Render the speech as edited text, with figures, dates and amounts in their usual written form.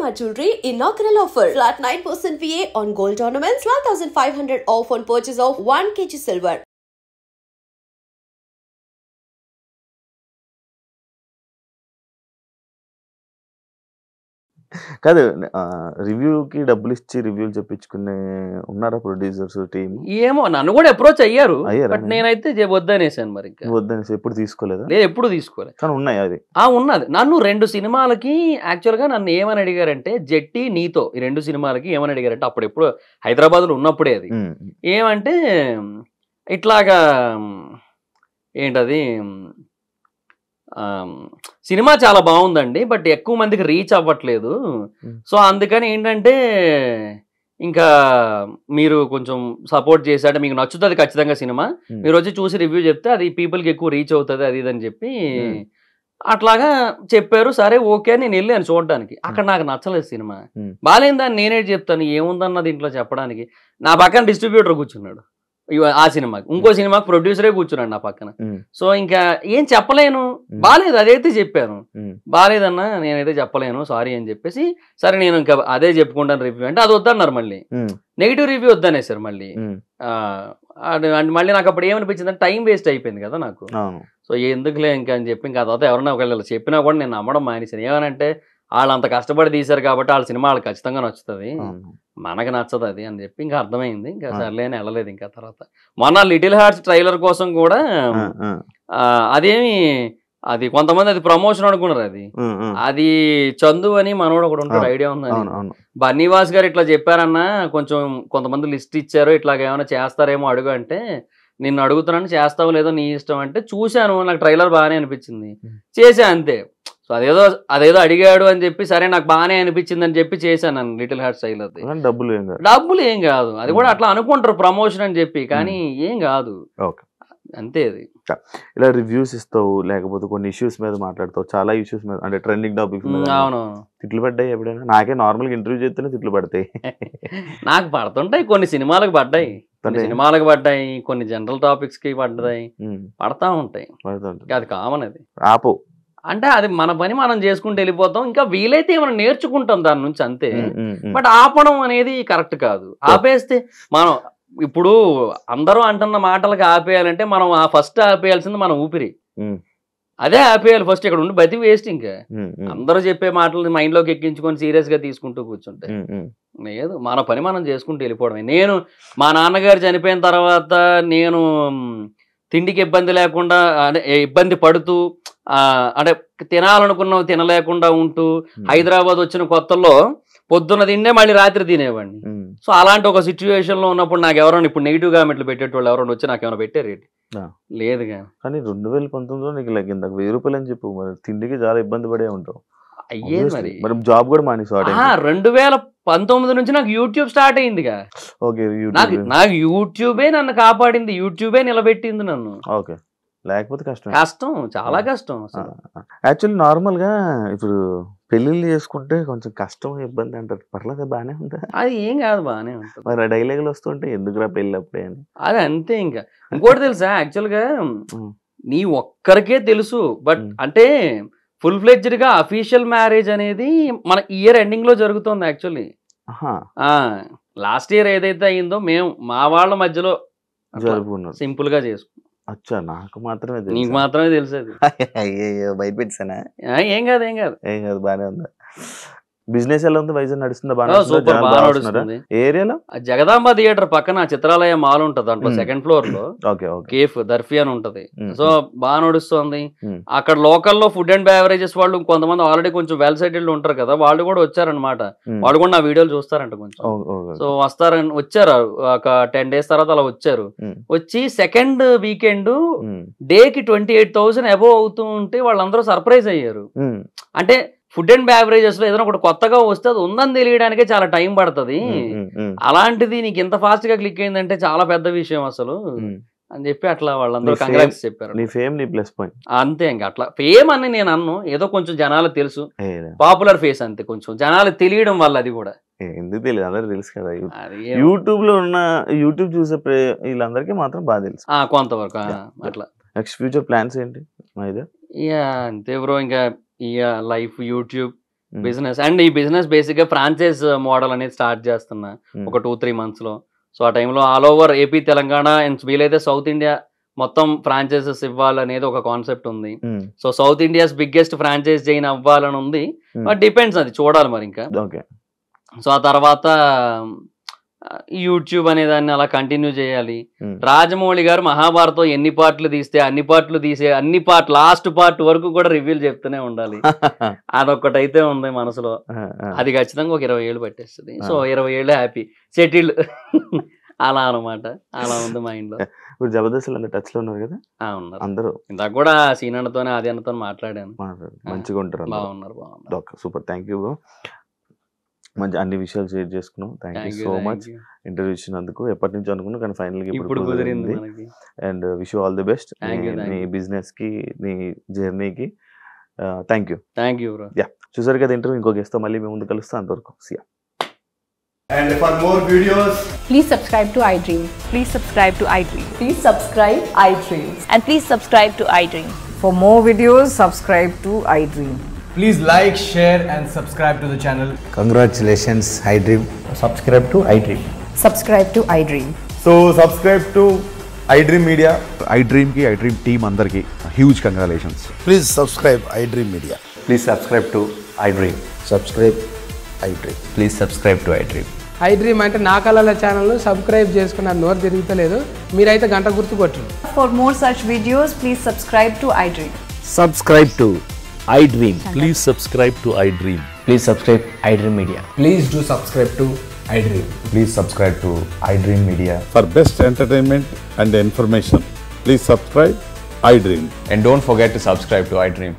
Shalimar Jewelry inaugural offer. Flat 9% VA on gold ornaments, 12,500 off on purchase of 1 kg silver. కాదు రివ్యూకి డబ్బులు ఇచ్చి రివ్యూలు చెప్పించుకునే ఉన్నారా ప్రొడ్యూసర్స్ టీమ్? ఏమో నన్ను కూడా అప్రోచ్ అయ్యారు. అయ్యారా? బట్ నేనైతే వద్దనేసాను. మరి ఇంకా వద్దనేసి ఎప్పుడు తీసుకోలేదా? లేదు, ఎప్పుడు తీసుకోలేదు. కానీ ఉన్నాయి అది. ఉన్నది. నన్ను 2 సినిమాలకి యాక్చువల్గా నన్ను ఏమని అడిగారంటే, జెట్టి నీతో ఈ 2 సినిమాలకి ఏమని అడిగారంటే, అప్పుడు ఎప్పుడు హైదరాబాద్లో ఉన్నప్పుడే అది ఏమంటే ఇట్లాగా ఏంటది సినిమా చాలా బాగుందండి, బట్ ఎక్కువ మందికి రీచ్ అవ్వట్లేదు. సో అందుకని ఏంటంటే ఇంకా మీరు కొంచెం సపోర్ట్ చేశాడు, మీకు నచ్చుతుంది ఖచ్చితంగా సినిమా, మీరు వచ్చి చూసి రివ్యూ చెప్తే అది పీపుల్కి ఎక్కువ రీచ్ అవుతుంది అది ఇదని చెప్పి అట్లాగా చెప్పారు. సరే ఓకే అని నేను వెళ్ళాను చూడడానికి. అక్కడ నాకు నచ్చలేదు సినిమా. బాగాలేదని నేనే చెప్తాను, ఏముందన్న దీంట్లో చెప్పడానికి. నా పక్కన డిస్ట్రిబ్యూటర్ కూర్చున్నాడు ఆ సినిమాకి, ఇంకో సినిమాకి ప్రొడ్యూసరే కూర్చున్నాడు నా పక్కన. సో ఇంకా ఏం చెప్పలేను, బాగాలేదు అదైతే చెప్పాను, బాగాలేదన్నా నేనైతే చెప్పలేను సారీ అని చెప్పేసి, సరే నేను ఇంకా అదే చెప్పుకుంటాను రివ్యూ అంటే అది వద్దన్నారు. మళ్ళీ నెగిటివ్ రివ్యూ వద్దనేసారు మళ్ళీ. మళ్ళీ నాకు అప్పుడు ఏమనిపించింది అంటే టైం వేస్ట్ అయిపోయింది కదా నాకు. సో ఎందుకులే ఇంకా అని చెప్పి ఇంకా తర్వాత ఎవరన్నా ఒకవేళ చెప్పినా కూడా నేను నమ్మడం మానేసాను. ఏమనంటే వాళ్ళు అంత కష్టపడి తీశారు కాబట్టి వాళ్ళ సినిమా వాళ్ళకి ఖచ్చితంగా నచ్చుతుంది, మనకు నచ్చదు అది అని చెప్పి ఇంకా అర్థమైంది. ఇంకా సర్లే అని వెళ్ళలేదు. ఇంకా తర్వాత మొన్న లిటిల్ హార్ట్స్ ట్రైలర్ కోసం కూడా అదేమి అది కొంతమంది అది ప్రమోషన్ అనుకున్నారు. అది చందు అని మనోడు ఒకడు ఉంటాడు, ఐడియా ఉందని. బన్నీవాస్ గారు ఇట్లా చెప్పారన్నా, కొంచెం కొంతమంది లిస్ట్ ఇచ్చారు, ఇట్లాగ ఏమైనా చేస్తారేమో అడుగు అంటే, నిన్ను అడుగుతున్నాను చేస్తావు లేదో నీ ఇష్టం అంటే, చూశాను నాకు ట్రైలర్ బాగానే అనిపించింది చేశా అంతే. సో అదేదో అడిగాడు అని చెప్పి సరే నాకు బాగానే అనిపించింది అని చెప్పి చేశాను నన్ను లిటిల్ హార్ట్స్ ట్రైలర్. డబ్బులు ఏం కాదు, అది కూడా అట్లా అనుకుంటారు ప్రమోషన్ అని చెప్పి, కానీ ఏం కాదు అంతే. అది ఇలా రివ్యూస్ ఇస్తావు, లేకపోతే కొన్ని ఇష్యూస్ మీద మాట్లాడతావు, చాలా ఇష్యూస్ మీద అంటే ట్రెండింగ్ టాపిక్స్ మీద. అవునవును. తిట్లు పడ్డాయి ఎప్పుడైనా? నాకే నార్మల్గా ఇంటర్వ్యూ చేస్తేనే తిట్లు పడతాయి. నాకు పడుతుంటాయి, కొన్ని సినిమాలకు పడ్డాయి, కొన్ని జనరల్ టాపిక్స్ కి పడ్డాయి, పడతా ఉంటాయి, అది కామన్. అది ఆపు అంటే అది మన పని మనం చేసుకుంటూ వెళ్ళిపోతాం, ఇంకా వీలైతే ఏమైనా నేర్చుకుంటాం దాని నుంచి అంతే. బట్ ఆపడం అనేది కరెక్ట్ కాదు. ఆపేస్తే మనం ఇప్పుడు అందరూ అంటున్న మాటలకు ఆపేయాలంటే మనం ఫస్ట్ ఆపేయాల్సింది మన ఊపిరి, అదే ఆపేయాలి ఫస్ట్. ఇక్కడ ఉండి బతి వేస్ట్. ఇంకా అందరూ చెప్పే మాటలు మైండ్ లోకి ఎక్కించుకొని సీరియస్ గా తీసుకుంటూ కూర్చుంటే లేదు, మన పని మనం చేసుకుంటూ వెళ్ళిపోవడమే. నేను మా నాన్నగారు చనిపోయిన తర్వాత నేను తిండికి ఇబ్బంది లేకుండా అంటే ఇబ్బంది పడుతూ అంటే తినాలనుకున్నావు తినలేకుండా ఉంటూ హైదరాబాద్ వచ్చిన కొత్తల్లో పొద్దున్న తిండే మళ్ళీ రాత్రి తినేవాడిని. సో అలాంటి ఒక సిచ్యువేషన్ లో ఉన్నప్పుడు నాకు ఎవరైనా ఇప్పుడు నెగిటివ్ కామెంట్లు పెట్టేటోళ్ళు ఎవరైనా వచ్చి నాకు ఏమైనా పెట్టారు లేదు. కానీ 2019లో నీకు ఇందాక 1000 రూపాయలు అని చెప్పు, మరి తిండికి చాలా ఇబ్బంది పడే ఉంటావు. అయ్యేది మరి జాబ్ కూడా మానేసావు. 2019 నుంచి నాకు యూట్యూబ్ స్టార్ట్ అయిందిగా. నాకు యూట్యూబే నన్ను కాపాడింది, యూట్యూబే నిలబెట్టింది నన్ను. ఓకే, లేకపోతే కష్టం, చాలా కష్టం అసలు. యాక్చువల్లీ నార్మల్ గా ఇప్పుడు పెళ్లిళ్ళు చేసుకుంటే కొంచెం కష్టం ఇబ్బంది అంటారు, పర్లేదు బాగానే ఉందా? అది ఏం కాదు, బాగానే ఉంటుంది. మరి ఆ డైలాగులు వస్తుంటే ఎందుకురా పెళ్ళి అప్పుడే అని. అది అంతే. ఇంకా ఇంకోటి తెలుసా, యాక్చువల్ గా నీ ఒక్కరికే తెలుసు, బట్ అంటే ఫుల్ ఫ్లెడ్జ్డ్ గా అఫీషియల్ మ్యారేజ్ అనేది మన ఇయర్ ఎండింగ్ లో జరుగుతుంది యాక్చువల్లీ. లాస్ట్ ఇయర్ ఏదైతే అయిందో మేము మా వాళ్ళ మధ్యలో జరుపుకున్నాం, సింపుల్ గా చేసుకున్నాం. అచ్చా, నాకు మాత్రమే తెలుసు. నీకు మాత్రమే తెలుసు. అయ్యో భయపెట్టానా? ఏం కాదు బానే ఉంది. బిజినెస్ ఎలా ఉంది? వైజాగ్ నడుస్తుందా? బాగా నడుస్తుంది. ఏరియాలో జగదాంబ థియేటర్ పక్కన చిత్రాలయ మాల్ ఉంటది, దాంట్లో సెకండ్ ఫ్లోర్ లో కేఫ్ దర్ఫీ అని ఉంటది. సో బాగా నడుస్తుంది అక్కడ. లోకల్లో ఫుడ్ అండ్ బెవరేజెస్ వాళ్ళు కొంతమంది ఆల్రెడీ కొంచెం వెల్ సెటిల్డ్ ఉంటారు కదా, వాళ్ళు కూడా వచ్చారనమాట. వాళ్ళు కూడా నా వీడియోలు చూస్తారంట కొంచెం. సో వచ్చారు ఒక 10 days తర్వాత అలా వచ్చారు. వచ్చి సెకండ్ వీకెండ్ డేకి 28,000 అబోవ్ అవుతూ ఉంటే వాళ్ళందరూ సర్ప్రైజ్ అయ్యారు. అంటే ఫుడ్ అండ్ బెవరేజెస్ లో ఏదైనా ఒకటి కొత్తగా వస్తే అది ఉందని తెలియడానికే చాలా టైం పడుతుంది, అలాంటిది నీకు ఇంత ఫాస్ట్ గా క్లిక్ అయిందంటే చాలా పెద్ద విషయం అసలు అని చెప్పి అట్లా వాళ్ళందరూ కంగ్రాట్స్ చెప్పారు. నీ ఫేమ్ నీ ప్లస్ పాయింట్ అంతే. ఇంకా అట్లా ఫేమ్ అని నేను అన్ను, ఏదో కొంచెం జనాలకు తెలుసు, పాపులర్ ఫేస్ అంతే, కొంచెం జనాలకు తెలియడం వల్ల. అది కూడా ఎందుకు తెలియదు, అందరూ తెలుసు కదా. యూట్యూబ్ లో ఉన్న యూట్యూబ్ చూసే వీళ్ళందరికీ మాత్రం బాగా తెలుసు కొంతవరకు అట్లా. నెక్స్ట్ ఫ్యూచర్ ప్లాన్స్ ఏంటి? అంతే బ్రో, ఇంకా లైఫ్ యూట్యూబ్ బిజినెస్. అండ్ ఈ బిజినెస్ బేసిక్ గా ఫ్రాంచైజ్ మోడల్ అనేది స్టార్ట్ చేస్తున్నా ఒక 2-3 months లో. సో ఆ టైంలో all over AP, Telangana and వీలైతే సౌత్ ఇండియా మొత్తం ఫ్రాంచైజెస్ ఇవ్వాలనేది ఒక కాన్సెప్ట్ ఉంది. So south India's biggest franchise chain అవ్వాలని ఉంది. బట్ డిపెండ్స్, అది చూడాలి మరి ఇంకా. సో ఆ తర్వాత యూట్యూబ్ అనే దాన్ని అలా కంటిన్యూ చేయాలి. రాజమౌళి గారు మహాభారతం ఎన్ని పార్ట్లు తీస్తే అన్ని పార్ట్ లాస్ట్ పార్ట్ వరకు కూడా రివ్యూలు చెప్తూనే ఉండాలి. అదొక్కటైతే ఉంది మనసులో. అది ఖచ్చితంగా ఒక 20 ఏళ్ళు పట్టేస్తుంది. సో 20 ఏళ్ళు హ్యాపీ సెటిల్డ్ అలా అనమాట. అలా ఉంది మైండ్ లో. ఇప్పుడు జబర్దస్త్ టచ్ లో ఉన్నారు కదా ఉన్నారు అందరూ. ఇందాక కూడా సీనన్నతోనే ఆది అన్నతో మాట్లాడాను. మంచిగా ఉంటారు. బాగున్నారు. సూపర్. Thank you. మంచి అన్ని విషయాలు షేర్ చేసుకున్నాం. Thank you so much interview ఇచ్చినందుకు. ఎప్పటి నుంచి అనుకున్నా కానీ ఫైనల్ గా ఇప్పుడు కుదిరింది. And wish you all the best నీ బిజినెస్ కి, నీ జర్నీకి. Thank you. యా, చూసారు కదా ఇంటర్వ్యూ. ఇంకో గెస్ట్ తో మళ్ళీ మేము ముందు కలుస్తాం. అంతవరకు సియా. And for more videos, please subscribe to iDream. Please subscribe to iDream. Please subscribe iDream. And please subscribe to iDream. For more videos, subscribe to iDream. please like, share and subscribe to the channel. Congratulations, iDream. Subscribe to iDream. Subscribe to iDream. So subscribe to iDream Media. iDream team andarki huge congratulations. Please subscribe iDream Media. Please subscribe to iDream. Subscribe iDream. Please subscribe to iDream. iDream అంటే నా కళల ఛానల్ను subscribe చేసుకున్న నోరు తిరుగుతలేదు. మీరైతే గంట గుర్తు కొట్టండి. For more such videos, please subscribe to iDream. Subscribe to iDream. Please subscribe to iDream. Please subscribe iDream Media. Please do subscribe to iDream. Please subscribe to iDream Media. For best entertainment and information, please subscribe iDream. And don't forget to subscribe to iDream.